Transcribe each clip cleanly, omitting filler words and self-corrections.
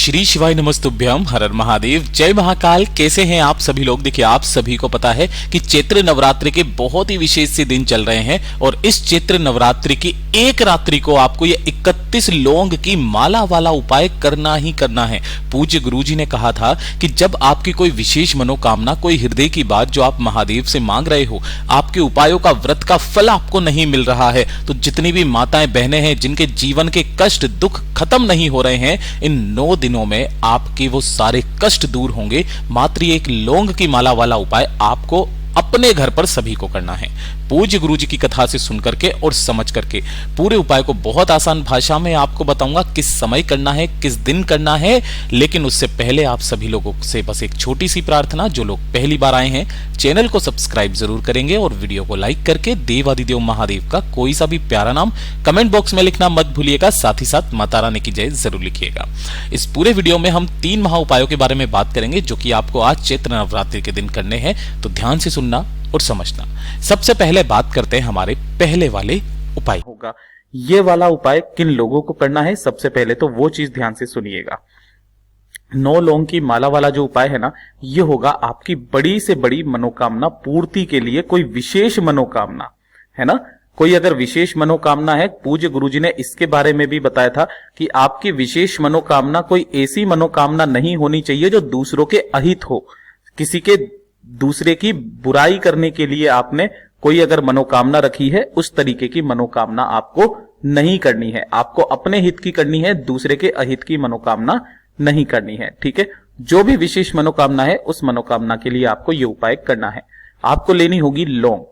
श्री शिवाय नमस्तुभ्यम, हर हर महादेव, जय महाकाल। कैसे हैं आप सभी लोग? देखिए, आप सभी को पता है कि चैत्र नवरात्रि के बहुत ही विशेष से दिन चल रहे हैं और इस चैत्र नवरात्रि की एक रात्रि को आपको ये 31 लौंग की माला वाला उपाय करना ही करना है। पूज्य गुरुजी ने कहा था कि जब आपकी कोई विशेष मनोकामना, कोई हृदय की बात जो आप महादेव से मांग रहे हो, आपके उपायों का, व्रत का फल आपको नहीं मिल रहा है, तो जितनी भी माताएं बहनें हैं जिनके जीवन के कष्ट दुख खत्म नहीं हो रहे हैं, इन 9 दिनों में आपके वो सारे कष्ट दूर होंगे। मात्र एक लौंग की माला वाला उपाय आपको अपने घर पर सभी को करना है। पूज्य गुरुजी की कथा से सुन करके और समझ करके पूरे उपाय को बहुत आसान भाषा में आपको बताऊंगा किस समय करना है, किस दिन करना है। लेकिन उससे पहले आप सभी लोगों से बस एक छोटी सी प्रार्थना, जो लोग पहली बार आए हैं चैनल को सब्सक्राइब जरूर करेंगे और वीडियो को लाइक करके देवादिदेव महादेव का कोई सा भी प्यारा नाम कमेंट बॉक्स में लिखना मत भूलिएगा। साथ ही साथ माता रानी की जय जरूर लिखिएगा। इस पूरे वीडियो में हम 3 महा उपायों के बारे में बात करेंगे जो कि आपको आज चैत्र नवरात्रि के दिन करने हैं, तो ध्यान से सुनना और समझना। सबसे पहले बात करते हैं हमारे पहले वाले उपाय होगा। ये वाला उपाय किन लोगों को करना है, सबसे पहले तो वो चीज ध्यान से सुनिएगा। 9 लौंग की माला वाला जो उपाय है ना, ये होगा आपकी बड़ी से बड़ी मनोकामना पूर्ति के लिए। कोई विशेष मनोकामना है ना, कोई अगर विशेष मनोकामना है, पूज्य गुरुजी ने इसके बारे में भी बताया था कि आपकी विशेष मनोकामना कोई ऐसी मनोकामना नहीं होनी चाहिए जो दूसरों के अहित हो। किसी के दूसरे की बुराई करने के लिए आपने कोई अगर मनोकामना रखी है, उस तरीके की मनोकामना आपको नहीं करनी है। आपको अपने हित की करनी है, दूसरे के अहित की मनोकामना नहीं करनी है। ठीक है, जो भी विशेष मनोकामना है उस मनोकामना के लिए आपको ये उपाय करना है। आपको लेनी होगी लौंग,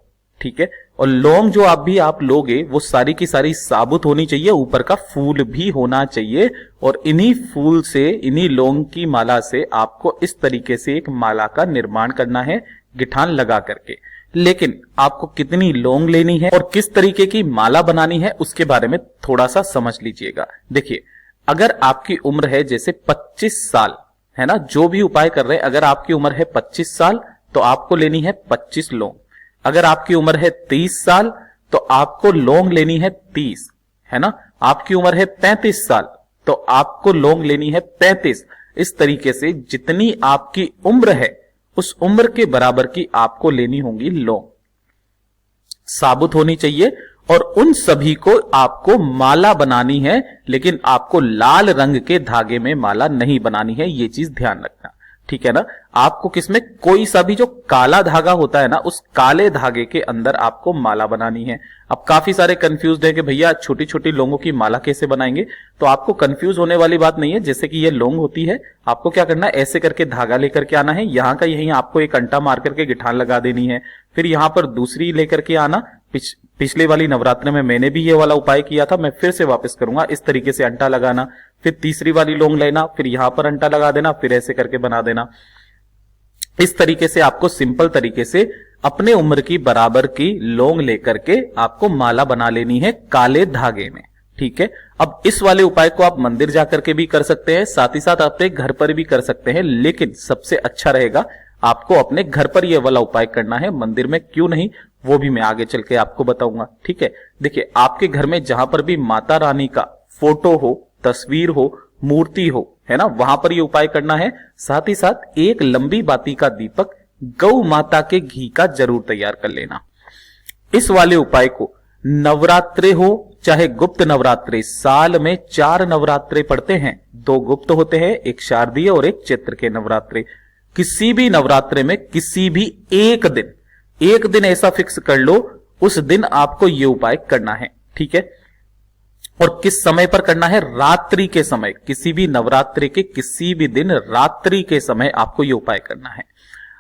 ठीक है, और लौंग जो आप लोगे वो सारी की सारी साबुत होनी चाहिए, ऊपर का फूल भी होना चाहिए। और इन्हीं फूल से, इन्हीं लौंग की माला से आपको इस तरीके से एक माला का निर्माण करना है, गिठान लगा करके। लेकिन आपको कितनी लौंग लेनी है और किस तरीके की माला बनानी है उसके बारे में थोड़ा सा समझ लीजिएगा। देखिए, अगर आपकी उम्र है जैसे 25 साल, है ना, जो भी उपाय कर रहे हैं, अगर आपकी उम्र है 25 साल तो आपको लेनी है 25 लौंग। अगर आपकी उम्र है 30 साल तो आपको लौंग लेनी है 30, है ना। आपकी उम्र है 35 साल तो आपको लौंग लेनी है 35। इस तरीके से जितनी आपकी उम्र है उस उम्र के बराबर की आपको लेनी होंगी लौंग। साबुत होनी चाहिए और उन सभी को आपको माला बनानी है, लेकिन आपको लाल रंग के धागे में माला नहीं बनानी है, ये चीज ध्यान रखना, ठीक है ना। आपको किसमें, कोई सा भी जो काला धागा होता है ना, उस काले धागे के अंदर आपको माला बनानी है। अब काफी सारे कंफ्यूज है कि भैया छोटी छोटी लौंगों की माला कैसे बनाएंगे, तो आपको कंफ्यूज होने वाली बात नहीं है। जैसे कि ये लौंग होती है, आपको क्या करना है, ऐसे करके धागा लेकर के आना है, यहां का यहीं आपको एक अंटा मार करके गिठान लगा देनी है। फिर यहां पर दूसरी लेकर के आना। पिछले वाली नवरात्र में मैंने भी ये वाला उपाय किया था, मैं फिर से वापस करूंगा। इस तरीके से अंटा लगाना, फिर तीसरी वाली लौंग लेना, फिर यहां पर अंटा लगा देना, फिर ऐसे करके बना देना। इस तरीके से आपको सिंपल तरीके से अपने उम्र की बराबर की लौंग लेकर के आपको माला बना लेनी है काले धागे में, ठीक है। अब इस वाले उपाय को आप मंदिर जाकर के भी कर सकते हैं, साथ ही साथ अपने घर पर भी कर सकते हैं, लेकिन सबसे अच्छा रहेगा आपको अपने घर पर यह वाला उपाय करना है। मंदिर में क्यों नहीं, वो भी मैं आगे चल के आपको बताऊंगा, ठीक है। देखिए, आपके घर में जहां पर भी माता रानी का फोटो हो, तस्वीर हो, मूर्ति हो, है ना, वहां पर ये उपाय करना है। साथ ही साथ एक लंबी बाती का दीपक गौ माता के घी का जरूर तैयार कर लेना। इस वाले उपाय को नवरात्रे हो चाहे गुप्त नवरात्रे, साल में 4 नवरात्रे पड़ते हैं, 2 गुप्त होते हैं, एक शारदीय और एक चैत्र के नवरात्रे। किसी भी नवरात्रे में किसी भी एक दिन ऐसा फिक्स कर लो, उस दिन आपको यह उपाय करना है, ठीक है। और किस समय पर करना है, रात्रि के समय। किसी भी नवरात्रि के किसी भी दिन रात्रि के समय आपको यह उपाय करना है।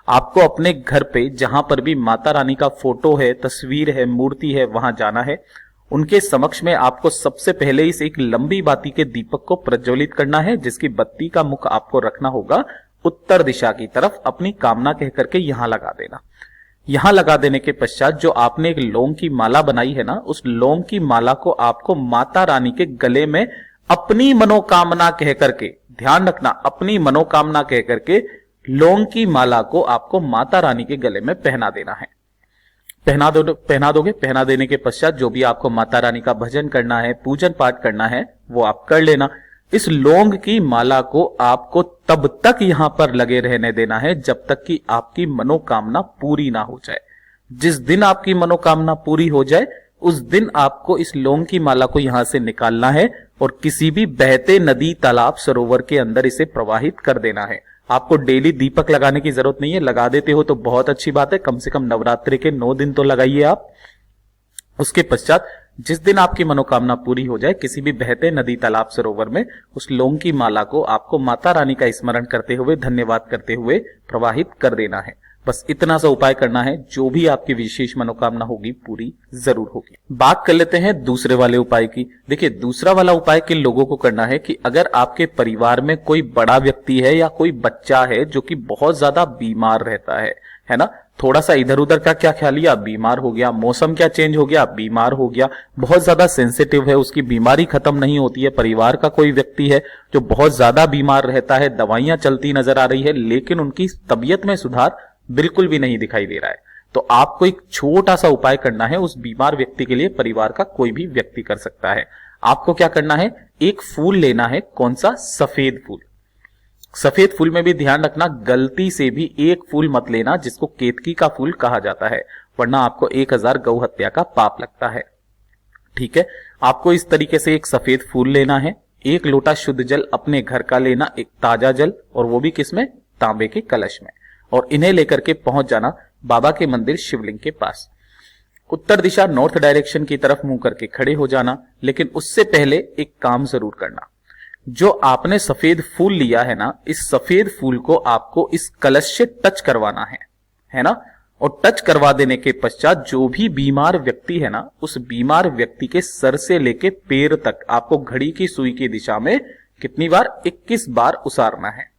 आपको अपने घर पे जहां पर भी माता रानी का फोटो है, तस्वीर है, मूर्ति है, वहां जाना है। उनके समक्ष में आपको सबसे पहले इस एक लंबी बाती के दीपक को प्रज्वलित करना है, जिसकी बत्ती का मुख आपको रखना होगा उत्तर दिशा की तरफ। अपनी कामना कह करके यहां लगा देना। यहां लगा देने के पश्चात जो आपने एक लौंग की माला बनाई है ना, उस लौंग की माला को आपको माता रानी के गले में अपनी मनोकामना कह करके, ध्यान रखना, अपनी मनोकामना कह करके लौंग की माला को आपको माता रानी के गले में पहना देना है। पहना दोगे। पहना देने के पश्चात जो भी आपको माता रानी का भजन करना है, पूजन पाठ करना है, वो आप कर लेना। इस लौंग की माला को आपको तब तक यहां पर लगे रहने देना है जब तक कि आपकी मनोकामना पूरी ना हो जाए। जिस दिन आपकी मनोकामना पूरी हो जाए उस दिन आपको इस लौंग की माला को यहां से निकालना है और किसी भी बहते नदी, तालाब, सरोवर के अंदर इसे प्रवाहित कर देना है। आपको डेली दीपक लगाने की जरूरत नहीं है, लगा देते हो तो बहुत अच्छी बात है, कम से कम नवरात्रि के 9 दिन तो लगाइए आप। उसके पश्चात जिस दिन आपकी मनोकामना पूरी हो जाए किसी भी बहते नदी, तालाब, सरोवर में उस लौंग की माला को आपको माता रानी का स्मरण करते हुए, धन्यवाद करते हुए प्रवाहित कर देना है। बस इतना सा उपाय करना है, जो भी आपकी विशेष मनोकामना होगी पूरी जरूर होगी। बात कर लेते हैं दूसरे वाले उपाय की। देखिए, दूसरा वाला उपाय किन लोगों को करना है कि अगर आपके परिवार में कोई बड़ा व्यक्ति है या कोई बच्चा है जो कि बहुत ज्यादा बीमार रहता है ना, थोड़ा सा इधर उधर का क्या ख्याल लिया, बीमार हो गया, मौसम क्या चेंज हो गया, बीमार हो गया, बहुत ज्यादा सेंसिटिव है, उसकी बीमारी खत्म नहीं होती है, परिवार का कोई व्यक्ति है जो बहुत ज्यादा बीमार रहता है, दवाइयां चलती नजर आ रही है लेकिन उनकी तबीयत में सुधार बिल्कुल भी नहीं दिखाई दे रहा है, तो आपको एक छोटा सा उपाय करना है उस बीमार व्यक्ति के लिए। परिवार का कोई भी व्यक्ति कर सकता है। आपको क्या करना है, एक फूल लेना है। कौन सा? सफेद फूल। सफेद फूल में भी ध्यान रखना, गलती से भी एक फूल मत लेना जिसको केतकी का फूल कहा जाता है, वरना आपको 1000 गौ हत्या का पाप लगता है। ठीक है, आपको इस तरीके से एक सफेद फूल लेना है, एक लोटा शुद्ध जल अपने घर का लेना, एक ताजा जल, और वो भी किसमें? तांबे के कलश में, और इन्हें लेकर के पहुंच जाना बाबा के मंदिर शिवलिंग के पास। उत्तर दिशा, नॉर्थ डायरेक्शन की तरफ मुंह करके खड़े हो जाना। लेकिन उससे पहले एक काम जरूर करना, जो आपने सफेद फूल लिया है ना, इस सफेद फूल को आपको इस कलश से टच करवाना है ना, और टच करवा देने के पश्चात जो भी बीमार व्यक्ति है ना, उस बीमार व्यक्ति के सर से लेके पैर तक आपको घड़ी की सुई की दिशा में कितनी बार? 21 बार उसारना है।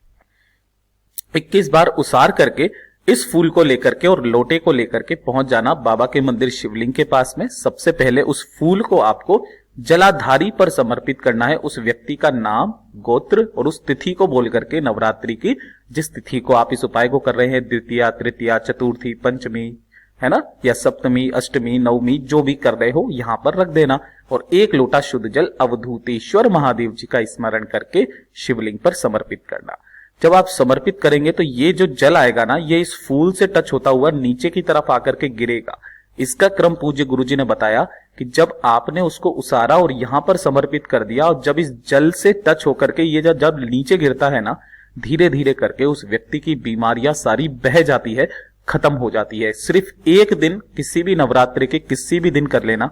21 बार उसार करके इस फूल को लेकर के और लोटे को लेकर के पहुंच जाना बाबा के मंदिर शिवलिंग के पास में। सबसे पहले उस फूल को आपको जलाधारी पर समर्पित करना है। उस व्यक्ति का नाम, गोत्र और उस तिथि को बोल करके, नवरात्रि की जिस तिथि को आप इस उपाय को कर रहे हैं, द्वितीया, तृतीया, चतुर्थी, पंचमी, है ना, या सप्तमी, अष्टमी, नवमी, जो भी कर रहे हो यहां पर रख देना, और एक लोटा शुद्ध जल अवधूतेश्वर महादेव जी का स्मरण करके शिवलिंग पर समर्पित करना। जब आप समर्पित करेंगे तो ये जो जल आएगा ना, ये इस फूल से टच होता हुआ नीचे की तरफ आकर के गिरेगा। इसका क्रम पूज्य गुरुजी ने बताया कि जब आपने उसको उसारा और यहां पर समर्पित कर दिया, और जब इस जल से टच होकर के ये जब नीचे गिरता है ना, धीरे धीरे करके उस व्यक्ति की बीमारियां सारी बह जाती है, खत्म हो जाती है। सिर्फ एक दिन, किसी भी नवरात्रि के किसी भी दिन कर लेना,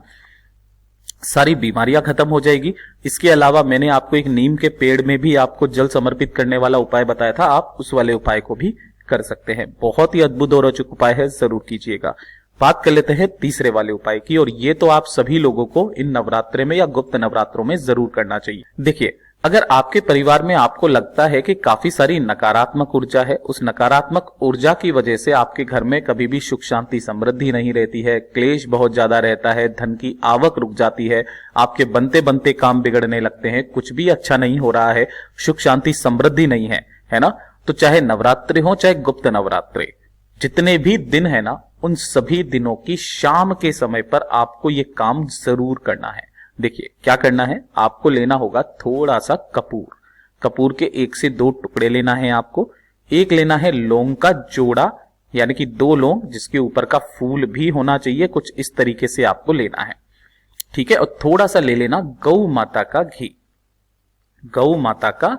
सारी बीमारियां खत्म हो जाएगी। इसके अलावा मैंने आपको एक नीम के पेड़ में भी आपको जल समर्पित करने वाला उपाय बताया था, आप उस वाले उपाय को भी कर सकते हैं। बहुत ही अद्भुत और रोचक उपाय है, जरूर कीजिएगा। बात कर लेते हैं तीसरे वाले उपाय की, और ये तो आप सभी लोगों को इन नवरात्रे में या गुप्त नवरात्रों में जरूर करना चाहिए। देखिए, अगर आपके परिवार में आपको लगता है कि काफी सारी नकारात्मक ऊर्जा है, उस नकारात्मक ऊर्जा की वजह से आपके घर में कभी भी सुख शांति समृद्धि नहीं रहती है, क्लेश बहुत ज्यादा रहता है, धन की आवक रुक जाती है, आपके बनते बनते काम बिगड़ने लगते हैं, कुछ भी अच्छा नहीं हो रहा है, सुख शांति समृद्धि नहीं है ना, तो चाहे नवरात्रि हो चाहे गुप्त नवरात्रि, जितने भी दिन है ना, उन सभी दिनों की शाम के समय पर आपको ये काम जरूर करना है। देखिए क्या करना है, आपको लेना होगा थोड़ा सा कपूर। कपूर के 1 से 2 टुकड़े लेना है आपको। एक लेना है लौंग का जोड़ा, यानी कि 2 लौंग जिसके ऊपर का फूल भी होना चाहिए, कुछ इस तरीके से आपको लेना है। ठीक है, और थोड़ा सा ले लेना गौ माता का घी। गौ माता का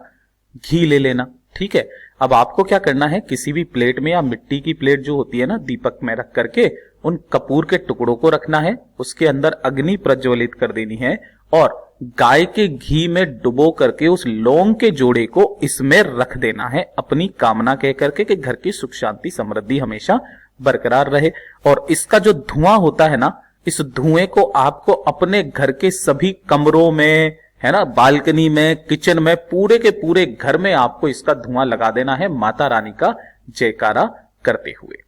घी ले लेना। ठीक है, अब आपको क्या करना है, किसी भी प्लेट में या मिट्टी की प्लेट जो होती है ना, दीपक में रख करके उन कपूर के टुकड़ों को रखना है, उसके अंदर अग्नि प्रज्वलित कर देनी है, और गाय के घी में डुबो करके उस लौंग के जोड़े को इसमें रख देना है, अपनी कामना कह करके कि घर की सुख शांति समृद्धि हमेशा बरकरार रहे। और इसका जो धुआं होता है ना, इस धुएं को आपको अपने घर के सभी कमरों में, है ना, बालकनी में, किचन में, पूरे के पूरे घर में आपको इसका धुआं लगा देना है, माता रानी का जयकारा करते हुए।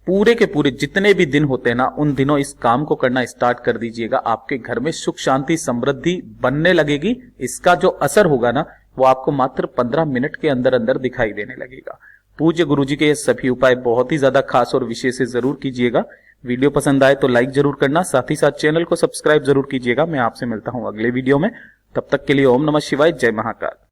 पूरे के पूरे जितने भी दिन होते हैं ना, उन दिनों इस काम को करना स्टार्ट कर दीजिएगा। आपके घर में सुख शांति समृद्धि बनने लगेगी। इसका जो असर होगा ना, वो आपको मात्र 15 मिनट के अंदर अंदर दिखाई देने लगेगा। पूज्य गुरुजी के ये सभी उपाय बहुत ही ज्यादा खास और विशेष है, जरूर कीजिएगा। वीडियो पसंद आए तो लाइक जरूर करना, साथ ही साथ चैनल को सब्सक्राइब जरूर कीजिएगा। मैं आपसे मिलता हूं अगले वीडियो में, तब तक के लिए ओम नमः शिवाय, जय महाकाल।